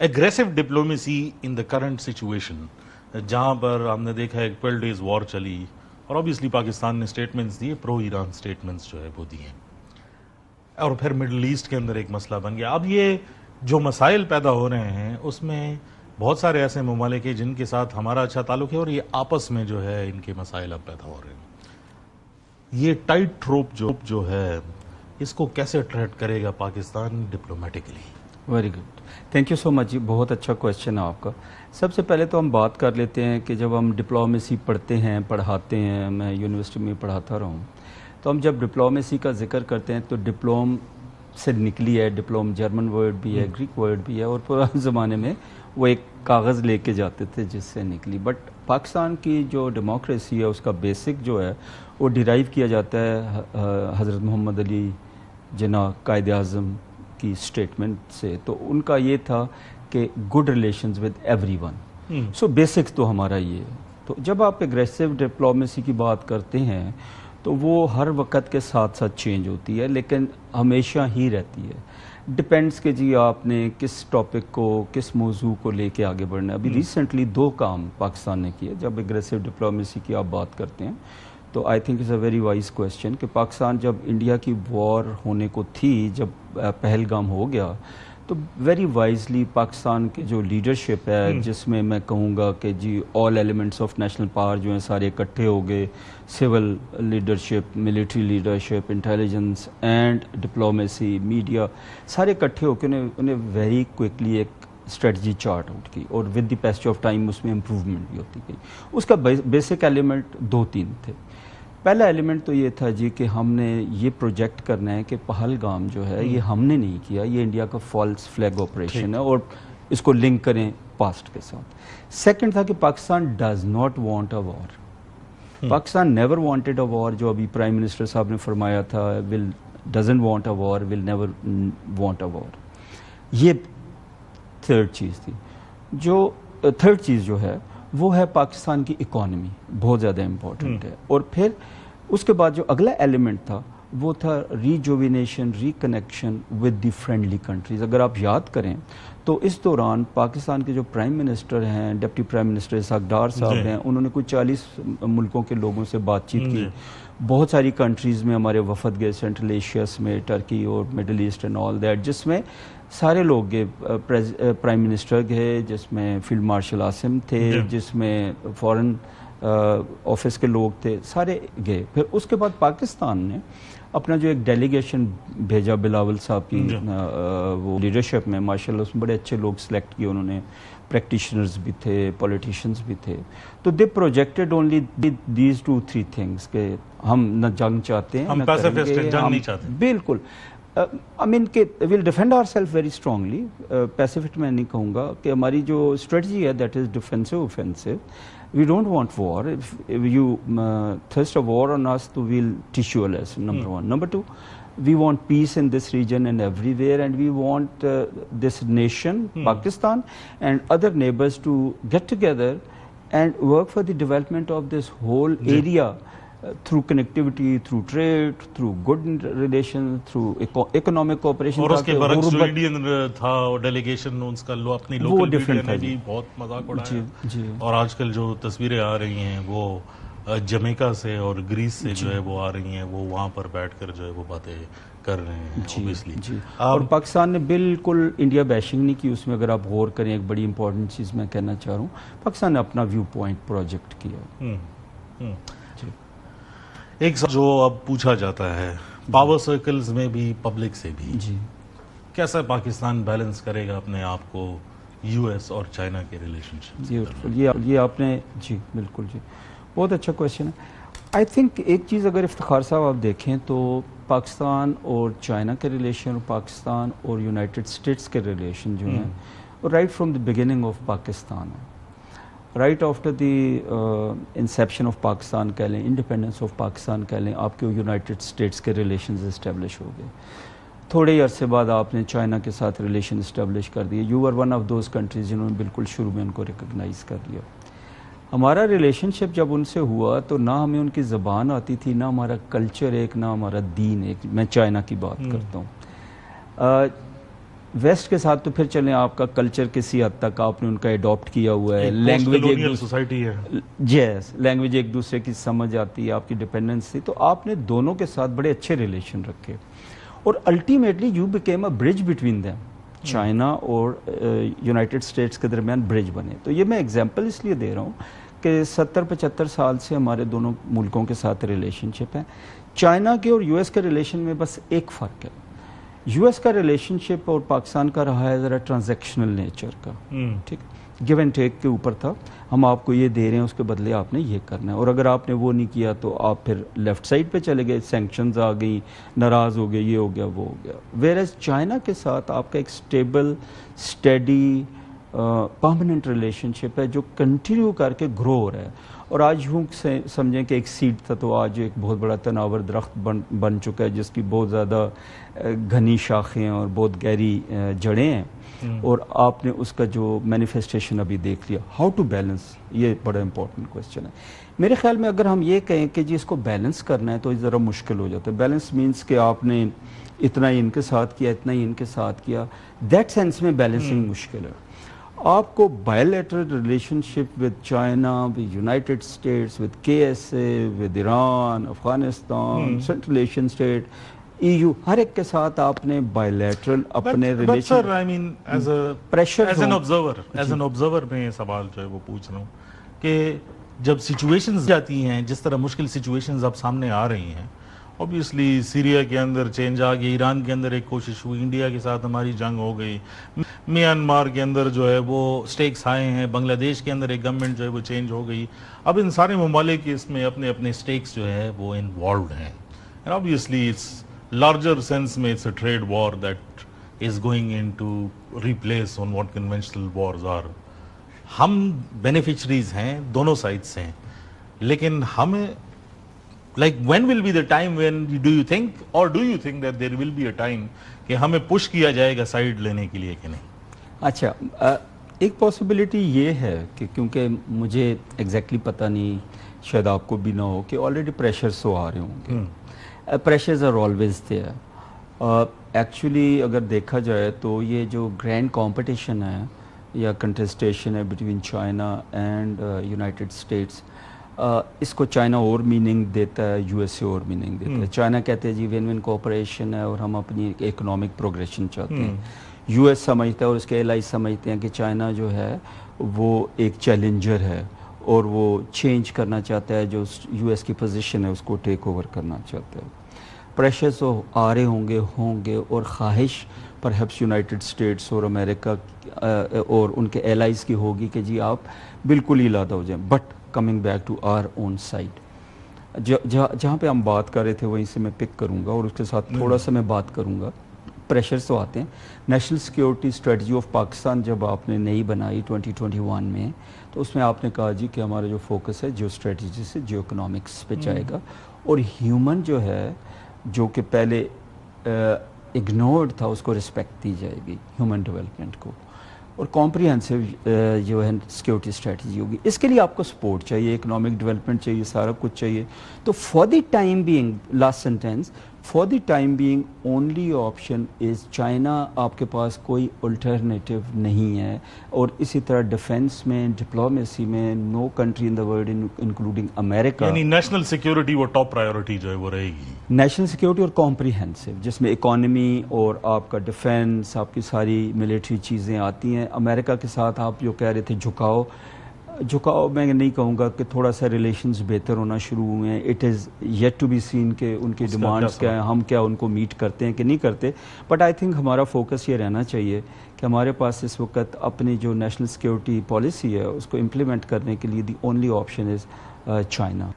Aggressive diplomacy in the current situation, جہاں پر ہم نے دیکھا ہے 12 days وار چلی اور obviously پاکستان نے اسٹیٹمنٹس دیے، پرو ایران اسٹیٹمنٹس جو ہے وہ دیے، اور پھر مڈل ایسٹ کے اندر ایک مسئلہ بن گیا۔ اب یہ جو مسائل پیدا ہو رہے ہیں اس میں بہت سارے ایسے ممالک ہیں جن کے ساتھ ہمارا اچھا تعلق ہے، اور یہ آپس میں جو ہے ان کے مسائل اب پیدا ہو رہے ہیں۔ یہ ٹائٹ روپ جو ہے اس کو کیسے ٹریٹ کرے گا Pakistan diplomatically? Very good, thank you so much جی، بہت اچھا کویشچن ہے آپ کا۔ سب سے پہلے تو ہم بات کر لیتے ہیں کہ جب ہم ڈپلومیسی پڑھتے ہیں، پڑھاتے ہیں، میں یونیورسٹی میں پڑھاتا رہا ہوں، تو ہم جب ڈپلومیسی کا ذکر کرتے ہیں تو ڈپلوم سے نکلی ہے، ڈپلوم جرمن ورڈ بھی ہے، گریک ورڈ بھی ہے، اور پرانے زمانے میں وہ ایک کاغذ لے کے جاتے تھے جس سے نکلی۔ بٹ پاکستان کی جو ڈیموکریسی ہے اس کا بیسک جو ہے وہ ڈیرائیو کیا جاتا ہے حضرت محمد علی جناح قائد اعظم کی اسٹیٹمنٹ سے۔ تو ان کا یہ تھا کہ good relations with every one, so basics تو ہمارا یہ ہے۔ تو جب آپ اگریسو ڈپلومیسی کی بات کرتے ہیں تو وہ ہر وقت کے ساتھ ساتھ چینج ہوتی ہے، لیکن ہمیشہ ہی رہتی ہے۔ ڈپینڈس کہ جی آپ نے کس ٹاپک کو، کس موضوع کو لے کے آگے بڑھنا ہے۔ ابھی ریسنٹلی 2 کام پاکستان نے کیے جب اگریسو ڈپلومیسی کی آپ بات کرتے ہیں، تو I think is a very wise question کہ پاکستان جب انڈیا کی وار ہونے کو تھی، جب پہلگام ہو گیا، تو ویری وائزلی پاکستان کے جو لیڈرشپ ہے، جس میں میں کہوں گا کہ جی all elements of national power جو ہیں سارے اکٹھے ہو گئے، civil leadership, military leadership, intelligence and diplomacy, media, سارے اکٹھے ہو کے انہیں ویری کوئکلی ایک اسٹریٹجی چارٹ آؤٹ کی، اور with the passage of time اس میں امپروومنٹ بھی ہوتی گئی۔ اس کا بیسک ایلیمنٹ 2-3 تھے۔ پہلا ایلیمنٹ تو یہ تھا جی کہ ہم نے یہ پروجیکٹ کرنا ہے کہ پہلگام جو ہے یہ ہم نے نہیں کیا، یہ انڈیا کا فالس فلیگ آپریشن ہے، اور اس کو لنک کریں پاسٹ کے ساتھ۔ سیکنڈ تھا کہ Pakistan does not want a war, Pakistan never wanted a war, جو ابھی پرائم منسٹر صاحب نے فرمایا تھا will doesn't want a war, will never want a war. یہ تھرڈ چیز تھی۔ جو تھرڈ چیز جو ہے وہ ہے پاکستان کی اکانومی، بہت زیادہ امپورٹنٹ ہے۔ اور پھر اس کے بعد جو اگلا ایلیمنٹ تھا وہ تھا rejuvenation, ریکنیکشن with the friendly countries. اگر آپ یاد کریں تو اس دوران پاکستان کے جو پرائم منسٹر ہیں، deputy prime minister Ishaq Dar صاحب ہیں، انہوں نے کوئی 40 ملکوں کے لوگوں سے بات چیت کی۔ بہت ساری کنٹریز میں ہمارے وفد گئے، سینٹرل ایشیاس میں، ٹرکی اور Middle East and all that, جس میں سارے لوگ گئے، پرائم منسٹر گئے، جس میں فیلڈ مارشل عاصم تھے، جس میں فورن آفس کے لوگ تھے، سارے گئے۔ پھر اس کے بعد پاکستان نے اپنا جو ایک ڈیلیگیشن بھیجا بلاول صاحب کی وہ لیڈرشپ میں، ماشاءاللہ اس میں بڑے اچھے لوگ سلیکٹ کیے انہوں نے، پریکٹیشنرز بھی تھے، پولیٹیشنز بھی تھے۔ تو دے پروجیکٹڈ اونلی دیز 2-3 تھنگس کہ ہم نہ جنگ چاہتے ہیں، ہم پیسفسٹ ہیں، جنگ نہیں چاہتے۔ بالکل، آئی مین کہ well defend our self very strongly, pacifist میں نہیں کہوں گا، کہ ہماری جو اسٹریٹجی ہے that is defensive offensive. We don't want war. If you thirst a war on us, so we'll teach you a lesson, number one. Number two, we want peace in this region and everywhere, and we want this nation, Pakistan, and other neighbors to get together and work for the development of this whole area through connectivity, through trade, through good relations, through economic cooperation. اور اس کے برعکس جو Indian تھا delegation, اس کا اپنی local media نے بھی بہت مذاق اڑایا، اور آج کل جو تصویریں آ رہی ہیں وہ جمیکا سے اور گریس سے جو ہے وہ آ رہی ہیں، وہ وہاں پر بیٹھ کر جو ہے وہ باتیں کر رہے ہیں۔ اور پاکستان نے بالکل انڈیا بیشنگ نہیں کی اس میں۔ اگر آپ غور کریں، ایک بڑی امپورٹنٹ چیز میں کہنا چاہ رہا ہوں، پاکستان نے اپنا ویو پوائنٹ پروجیکٹ کیا۔ ایک جو اب پوچھا جاتا ہے پاور سرکلز میں بھی، پبلک سے بھی، کیسا پاکستان بیلنس کرے گا اپنے آپ کو یو ایس اور چائنا کے ریلیشن شپ؟ یہ آپ نے جی بالکل جی بہت اچھا کویشچن ہے۔ آئی تھنک ایک چیز اگر افتخار صاحب آپ دیکھیں تو پاکستان اور چائنا کے ریلیشن، پاکستان اور یونائٹڈ اسٹیٹس کے ریلیشن جو ہیں، right from the beginning of Pakistan, right after the inception of Pakistan کہہ لیں، انڈیپینڈنس آف پاکستان کہہ لیں، آپ کے یونائٹڈ اسٹیٹس کے ریلیشنز اسٹیبلش ہو گئے۔ تھوڑے ہی عرصے بعد آپ نے چائنا کے ساتھ ریلیشن اسٹیبلش کر دیے۔ You are one of those countries جنہوں نے بالکل شروع میں ان کو ریکگنائز کر لیا۔ ہمارا ریلیشن شپ جب ان سے ہوا تو نہ ہمیں ان کی زبان آتی تھی، نہ ہمارا کلچر ایک، نہ ہمارا دین ایک۔ میں چائنا کی بات کرتا ہوں۔ ویسٹ کے ساتھ تو پھر چلیں آپ کا کلچر کسی حد تک آپ نے ان کا اڈاپٹ کیا ہوا ہے, لینگویج سوسائٹی ہے, یس لینگویج ایک دوسرے کی سمجھ آتی ہے, آپ کی ڈپینڈنس تھی, تو آپ نے دونوں کے ساتھ بڑے اچھے ریلیشن رکھے اور ultimately you became a bridge between them. China اور یونائٹڈ اسٹیٹس کے درمیان برج بنے. تو یہ میں ایگزامپل اس لیے دے رہا ہوں کہ 70-75 سال سے ہمارے دونوں ملکوں کے ساتھ ریلیشن شپ ہے. چائنا کے اور یو ایس کے ریلیشن میں بس ایک فرق ہے, یو ایس کا ریلیشن شپ اور پاکستان کا رہا ہے ذرا ٹرانزیکشنل نیچر کا, ٹھیک, گیو اینڈ ٹیک کے اوپر تھا, ہم آپ کو یہ دے رہے ہیں اس کے بدلے آپ نے یہ کرنا ہے, اور اگر آپ نے وہ نہیں کیا تو آپ پھر لیفٹ سائڈ پہ چلے گئے, سینکشنز آ گئیں, ناراض ہو گئے, یہ ہو گیا وہ ہو گیا. ویئر چائنا کے ساتھ آپ کا ایک اسٹیبل اسٹیڈی پرماننٹ ریلیشن شپ ہے جو کنٹینیو کر کے گرو ہو رہا ہے. اور آج یوں سمجھیں کہ ایک سیڈ تھا تو آج ایک بہت بڑا تناور درخت بن چکا ہے جس کی بہت زیادہ گھنی شاخیں اور بہت گہری جڑیں ہیں, اور آپ نے اس کا جو مینیفیسٹیشن ابھی دیکھ لیا. ہاؤ ٹو بیلنس, یہ بڑا امپورٹنٹ کوشچن ہے میرے خیال میں. اگر ہم یہ کہیں کہ جی اس کو بیلنس کرنا ہے تو یہ ذرا مشکل ہو جاتا ہے. بیلنس مینس کہ آپ نے اتنا ہی ان کے ساتھ کیا, اتنا ہی ان کے ساتھ کیا, دیٹ سینس میں بیلنسنگ مشکل ہے. آپ کو bilateral relation ship with China, with United States, with KSA, with Iran, Afghanistan, central Asian state, EU, ہر ایک کے ساتھ آپ نے بائیلیٹرل اپنے relation pressure as an observer میں یہ سوال جو ہے وہ پوچھ رہا ہوں کہ جب سچویشنز جاتی ہیں, جس طرح مشکل سچویشنز اب سامنے آ رہی ہیں, اوبیسلی سیریا کے اندر چینج آ گئی, ایران کے اندر ایک کوشش ہوئی, انڈیا کے ساتھ ہماری جنگ ہو گئی, میانمار کے اندر جو ہے وہ سٹیکس آئے ہیں, بنگلہ دیش کے اندر ایک گورنمنٹ جو ہے وہ چینج ہو گئی. اب ان سارے ممالک اس میں اپنے اپنے سٹیکس جو ہے وہ انوالوڈ ہیں, and obviously it's larger sense میں it's a trade war that is going in to replace on what conventional wars are. ہم بینیفیشریز ہیں, دونوں سائڈ سے ہیں, لیکن ہمیں like when will be the time when do you think that there will be a time کہ ہمیں push کیا جائے گا سائیڈ لینے کے لیے کہ نہیں؟ اچھا, ایک پاسبلٹی یہ ہے کہ کیونکہ مجھے ایگزیکٹلی پتہ نہیں, شاید آپ کو بھی نہ ہو, کہ آلریڈی پریشرز تو آ رہے ہوں گے. Pressures are always there. Actually اگر دیکھا جائے تو یہ جو گرینڈ کمپٹیشن ہے یا کنٹسٹیشن ہے between China and United States, اس کو چائنا اور میننگ دیتا ہے, USA اور میننگ دیتا ہے. چائنا کہتے ہیں جی وین وین کوآپریشن ہے اور ہم اپنی اکنامک پروگریشن چاہتے ہیں. US سمجھتا ہے اور اس کے الائز سمجھتے ہیں کہ چائنا جو ہے وہ ایک چیلنجر ہے اور وہ چینج کرنا چاہتا ہے, جو US کی پوزیشن ہے اس کو ٹیک اوور کرنا چاہتا ہے. پریشرز تو آ رہے ہوں گے اور خواہش پرہیپس یونائٹڈ اسٹیٹس اور امریکہ اور ان کے الائز کی ہوگی کہ جی آپ بالکل ہی علادہ ہو جائیں. But coming back to our own side, جہاں پہ ہم بات کر رہے تھے وہیں سے میں پک کروں گا اور اس کے ساتھ تھوڑا سا میں بات کروں گا. پریشرز تو آتے ہیں. National security strategy of Pakistan جب آپ نے نئی بنائی 2021 میں, تو اس میں آپ نے کہا جی کہ ہمارا جو فوکس ہے جیو اسٹریٹجی سے جیو اکنامکس پہ جائے گا, اور ہیومن جو ہے جو کہ پہلے اگنورڈ تھا اس کو رسپیکٹ دی جائے گی, ہیومن ڈیولپمنٹ کو, اور کمپریہنسو جو ہے سیکیورٹی اسٹریٹجی ہوگی. اس کے لیے آپ کو سپورٹ چاہیے, اکنامک ڈیولپمنٹ چاہیے, سارا کچھ چاہیے. تو for the time being, last sentence, for the time being only option is China. آپ کے پاس کوئی الٹرنیٹیو نہیں ہے. اور اسی طرح ڈیفینس میں, ڈپلومیسی میں, no country in the world including امریکہ, یعنی نیشنل سیکیورٹی وہ ٹاپ پرائیورٹی جو ہے وہ رہے گی. نیشنل سیکیورٹی اور کمپریہنسو, جس میں اکانومی اور آپ کا ڈیفینس, آپ کی ساری ملٹری چیزیں آتی ہیں. امریکہ کے ساتھ آپ جو کہہ رہے تھے جھکاؤ میں نہیں کہوں گا کہ تھوڑا سا ریلیشنز بہتر ہونا شروع ہوئے ہیں. It is yet to be seen کہ ان کی ڈیمانڈس کیا ہیں, ہم کیا ان کو میٹ کرتے ہیں کہ نہیں کرتے. بٹ آئی تھنک ہمارا فوکس یہ رہنا چاہیے کہ ہمارے پاس اس وقت اپنی جو نیشنل سیکیورٹی پالیسی ہے اس کو امپلیمنٹ کرنے کے لیے the only option is China.